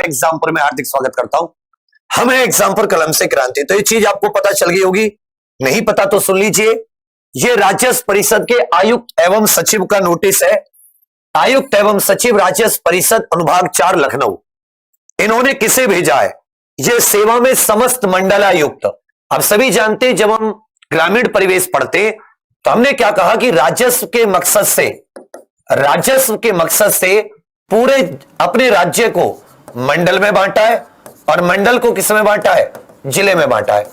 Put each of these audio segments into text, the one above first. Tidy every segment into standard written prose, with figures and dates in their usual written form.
Example में हार्दिक स्वागत करता हूं। हम है एग्जाम्पल कलम से क्रांति। तो ये चीज आपको पता चल गई होगी, नहीं पता तो सुन लीजिए। ये राज्य परिषद के आयुक्त एवं सचिव का नोटिस है। आयुक्त एवं सचिव राज्य परिषद अनुभाग 4 लखनऊ, इन्होंने किसे भेजा है? ये सेवा में समस्त मंडलायुक्त। अब सभी जानते हैं, जब हम ग्रामीण परिवेश पढ़ते तो हमने क्या कहा कि राजस्व के मकसद से पूरे अपने राज्य को मंडल में बांटा है और मंडल को किस में बांटा है? जिले में बांटा है।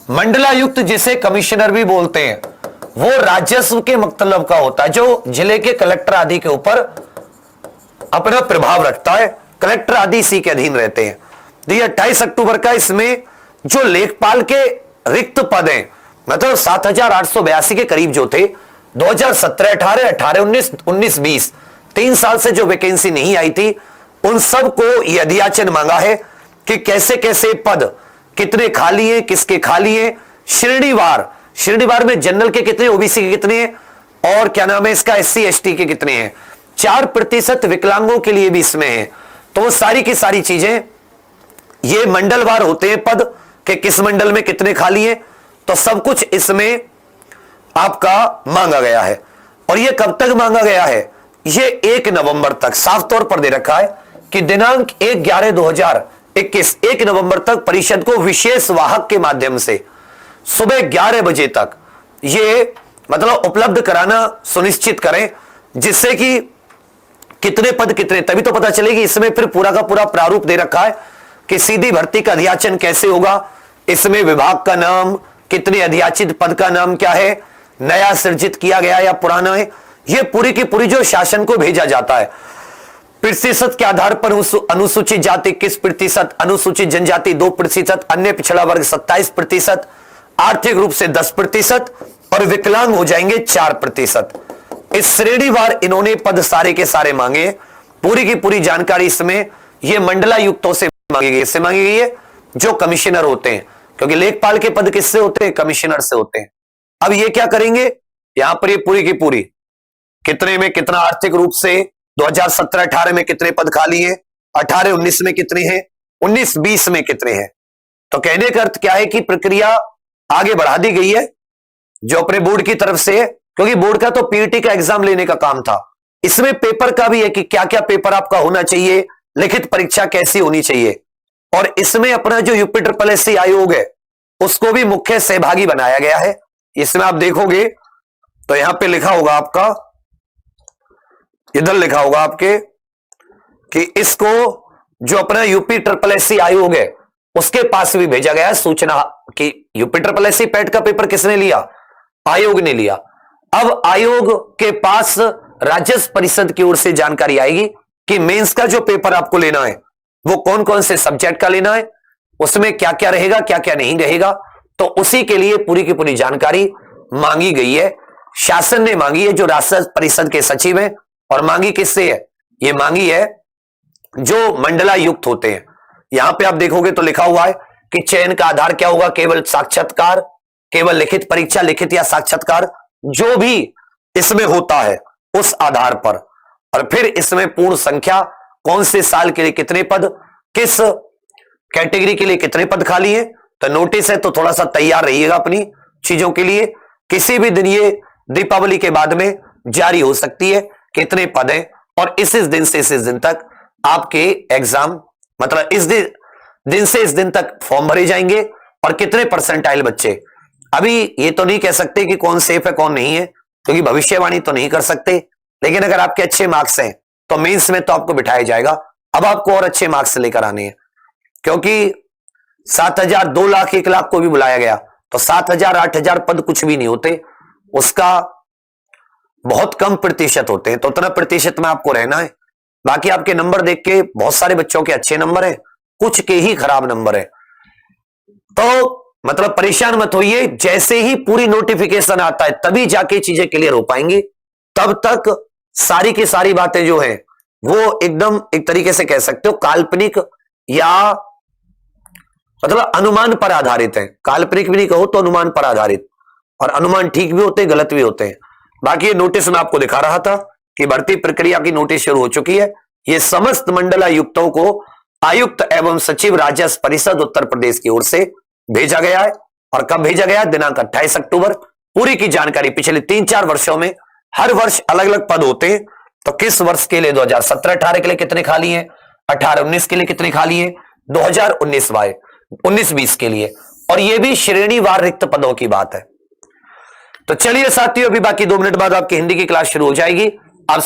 मंडलायुक्त जिसे कमिश्नर भी बोलते हैं, वो राजस्व के मतलब का होता है, जो जिले के कलेक्टर आदि के ऊपर अपना प्रभाव रखता है। कलेक्टर आदि इसी के अधीन रहते हैं। तो ये 28 अक्टूबर का इसमें जो लेखपाल के रिक्त पद हैं, मतलब 7,882 के करीब जो थे, 2017-18, 18-19, 19-20 3 साल से जो वैकेंसी नहीं आई थी, उन सबको यह अधियाचन मांगा है कि कैसे कैसे पद कितने खाली हैं, किसके खाली हैं, श्रेणीवार में जनरल के कितने, ओबीसी के कितने हैं, और क्या नाम है इसका, SC ST के कितने हैं, 4% विकलांगों के लिए भी इसमें है। तो वो सारी की सारी चीजें ये मंडलवार होते हैं पद के, किस मंडल में कितने खाली हैं, तो सब कुछ इसमें आपका मांगा गया है। और ये कब तक मांगा गया है? ये 1 नवंबर तक साफ तौर पर दे रखा है कि दिनांक 1/11/2021 1 नवंबर तक परिषद को विशेष वाहक के माध्यम से सुबह 11 बजे तक ये मतलब उपलब्ध कराना सुनिश्चित करें, जिससे कि कितने पद कितने, तभी तो पता चलेगी। इसमें फिर पूरा का पूरा प्रारूप दे रखा है कि सीधी भर्ती का अधियाचन कैसे होगा, इसमें विभाग का नाम, कितने अधियाचित पद का नाम क्या है, नया सृजित किया गया या पुराना है, ये पूरी की पूरी जो शासन को भेजा जाता है। प्रतिशत के आधार पर अनुसूचित जाति 21%, अनुसूचित जनजाति 2%, अन्य पिछड़ा वर्ग 27%, आर्थिक रूप से 10% और विकलांग हो जाएंगे 4%। इस श्रेणीवार इन्होंने पद सारे के सारे मांगे। पूरी की पूरी जानकारी इसमें ये मंडलायुक्तों से मांगी गई, इससे मांगी गई है जो कमिश्नर होते हैं, क्योंकि लेखपाल के पद किससे होते हैं? कमिश्नर से होते हैं। अब ये क्या करेंगे, यहां पर ये पूरी की पूरी कितने में कितना, आर्थिक रूप से 2017-18 में कितने पद खाली है, 18-19 में कितने हैं, 19-20 में कितने हैं। तो कहने का अर्थ क्या है कि प्रक्रिया आगे बढ़ा दी गई है जो अपने बोर्ड की तरफ से है, क्योंकि बोर्ड का तो पीईटी का एग्जाम लेने का काम था। इसमें पेपर का भी है कि क्या क्या पेपर आपका होना चाहिए, लिखित परीक्षा कैसी होनी चाहिए, और इसमें अपना जो UPSSC आयोग है उसको भी मुख्य सहभागी बनाया गया है। इसमें आप देखोगे तो यहां पे लिखा होगा आपका, इधर लिखा होगा आपके कि इसको जो अपना UPSSC आयोग है उसके पास भी भेजा गया है सूचना कि UPSSC पैट का पेपर किसने लिया? आयोग ने लिया। अब आयोग के पास राज्य परिषद की ओर से जानकारी आएगी कि मेंस का जो पेपर आपको लेना है वो कौन कौन से सब्जेक्ट का लेना है, उसमें क्या क्या रहेगा, क्या क्या नहीं रहेगा। तो उसी के लिए पूरी की पूरी जानकारी मांगी गई है, शासन ने मांगी है, जो राज्य परिषद के सचिव हैं। और मांगी किससे है? ये मांगी है जो मंडलायुक्त होते हैं। यहां पे आप देखोगे तो लिखा हुआ है कि चयन का आधार क्या होगा? केवल साक्षात्कार, केवल लिखित परीक्षा, लिखित या साक्षात्कार, जो भी इसमें होता है उस आधार पर। और फिर इसमें पूर्ण संख्या, कौन से साल के लिए कितने पद, किस कैटेगरी के लिए कितने पद खाली है। तो नोटिस है तो थोड़ा सा तैयार रहिएगा अपनी चीजों के लिए। किसी भी दिन ये दीपावली के बाद में जारी हो सकती है कितने पद हैं, और इस दिन से इस दिन तक आपके एग्जाम, मतलब इस दिन से इस दिन तक फॉर्म भरे जाएंगे, और कितने परसेंटाइल बच्चे। अभी ये तो नहीं कह सकते कि कौन सेफ है कौन नहीं है, क्योंकि भविष्यवाणी तो नहीं कर सकते, लेकिन अगर आपके अच्छे मार्क्स हैं तो मेंस में तो आपको बिठाया जाएगा। अब आपको और अच्छे मार्क्स लेकर आने हैं, क्योंकि 7,000, 2 लाख, 1 लाख को भी बुलाया गया तो 7,000, 8,000 पद कुछ भी नहीं होते, उसका बहुत कम प्रतिशत होते हैं। तो उतना प्रतिशत में आपको रहना है। बाकी आपके नंबर देख के बहुत सारे बच्चों के अच्छे नंबर हैं, कुछ के ही खराब नंबर है। तो मतलब परेशान मत होइए, जैसे ही पूरी नोटिफिकेशन आता है तभी जाके चीजें क्लियर हो पाएंगी। तब तक सारी की सारी बातें जो है वो एकदम एक तरीके से कह सकते हो काल्पनिक या मतलब अनुमान पर आधारित है। काल्पनिक भी नहीं कहो तो अनुमान पर आधारित, और अनुमान ठीक भी होते हैं गलत भी होते हैं। बाकी ये नोटिस में आपको दिखा रहा था कि भर्ती प्रक्रिया की नोटिस शुरू हो चुकी है। ये समस्त मंडलायुक्तों को आयुक्त एवं सचिव राजस्व परिषद उत्तर प्रदेश की ओर से भेजा गया है। और कब भेजा गया? दिनांक 28 अक्टूबर। पूरी की जानकारी पिछले 3-4 वर्षों में हर वर्ष अलग अलग पद होते हैं, तो किस वर्ष के लिए 2017-18 के लिए कितने खाली हैं, 18-19 के लिए कितने खाली हैं, 2019-20 के लिए, और यह भी श्रेणीवार रिक्त पदों की बात है। तो चलिए साथियों, अभी बाकी 2 मिनट बाद आपकी हिंदी की क्लास शुरू हो जाएगी। अब